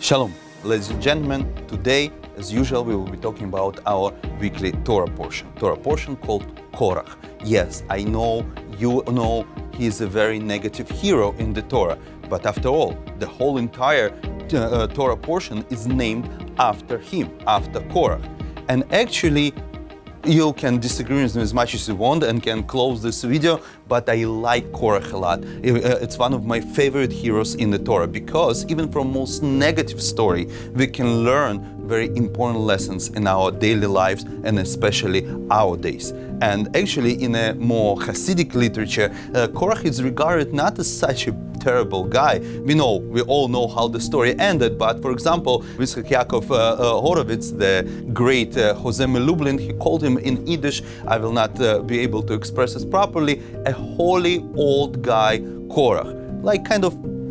Shalom, ladies and gentlemen. Today, as usual, we will be talking about our weekly Torah portion called Korah. Yes, I know, you know, he is a very negative hero in the Torah, but after all, the whole entire Torah portion is named after him, after Korah. And actually, you can disagree with me as much as you want and can close this video, but I like Korah a lot. It's one of my favorite heroes in the Torah because even from most negative story, we can learn very important lessons in our daily lives and especially our days. And actually, in a more Hasidic literature, Korah is regarded not as such a terrible guy. We all know how the story ended, but for example, Yitzchak Yaakov Horovitz, the great Jose Lublin, he called him in Yiddish, I will not be able to express this properly, a holy old guy, Korah. Like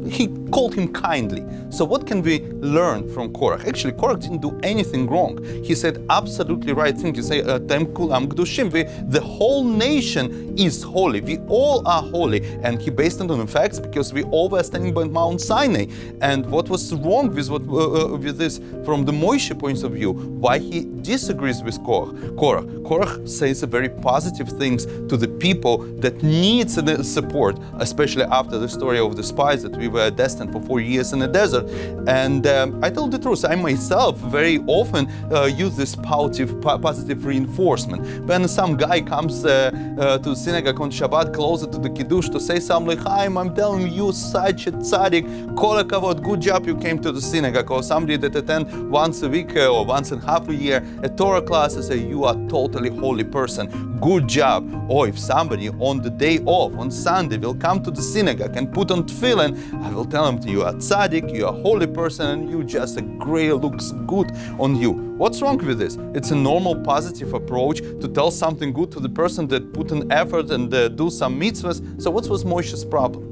he called him kindly. So what can we learn from Korah? Actually, Korah didn't do anything wrong. He said absolutely right thing. He said, the whole nation is holy. We all are holy. And he based it on the facts because we all were standing by Mount Sinai. And what was wrong with this from the Moshe point of view? Why he disagrees with Korah? Korah says very positive things to the people that needs support, especially after the story of the spies that we were destined for 4 years in the desert. And I tell the truth, I myself very often use this positive reinforcement. When some guy comes to synagogue on Shabbat closer to the Kiddush to say something like, "Hi, I'm telling you, such a tzaddik, kol hakavod, good job you came to the synagogue," or somebody that attend once a week or once in half a year a Torah class and say, "You are totally holy person, good job." Or if somebody on the day off, on Sunday, will come to the synagogue and put on tefillin, I will tell him, "You are tzaddik, you are a holy person, and you just a gray looks good on you." What's wrong with this? It's a normal positive approach to tell something good to the person that put an effort and do some mitzvos. So what was Moshe's problem?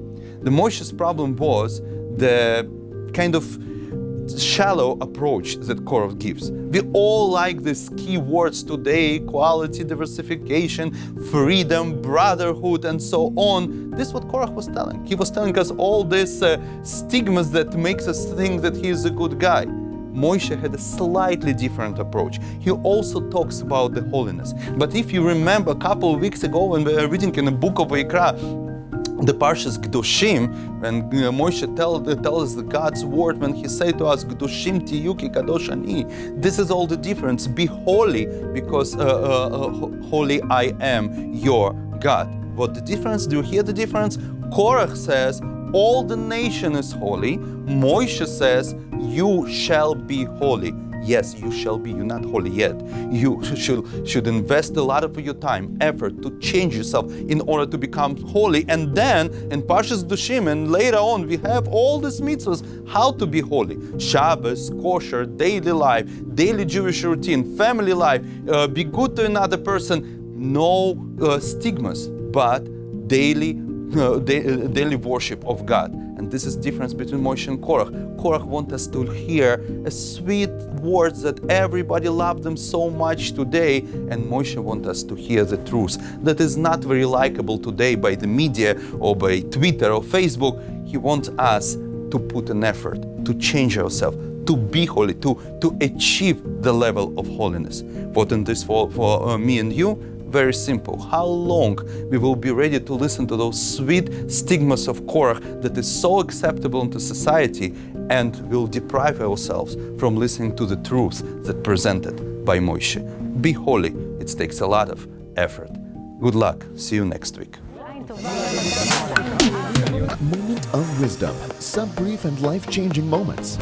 The Moshe's problem was the kind of shallow approach that Korah gives. We all like these key words today: equality, diversification, freedom, brotherhood, and so on. This is what Korah was telling. He was telling us all these stigmas that makes us think that he is a good guy. Moshe had a slightly different approach. He also talks about the holiness. But if you remember a couple of weeks ago when we were reading in the book of Vayikra, the Parshas Kedoshim, when Moshe tells the God's word, when he said to us, "Kedoshim tiyu ki kadosh ani," this is all the difference. Be holy because holy I am your God. What the difference? Do you hear the difference? Korah says, all the nation is holy. Moshe says, you shall be holy. Yes, you shall be. You're not holy yet. You should invest a lot of your time, effort to change yourself in order to become holy. And then in Parshas Kedoshim and later on, we have all these mitzvos how to be holy: Shabbos, kosher, daily life, daily Jewish routine, family life, be good to another person. No stigmas, but daily worship of God. And this is the difference between Moshe and Korah. Korah wants us to hear a sweet words that everybody loves them so much today, and Moshe wants us to hear the truth that is not very likable today by the media or by Twitter or Facebook. He wants us to put an effort to change ourselves, to be holy, to achieve the level of holiness. What in this for me and you? Very simple. How long we will be ready to listen to those sweet stigmas of Korah that is so acceptable into society, and will deprive ourselves from listening to the truth that presented by Moshe. Be holy. It takes a lot of effort. Good luck. See you next week. Moment of wisdom. Some brief and life-changing moments.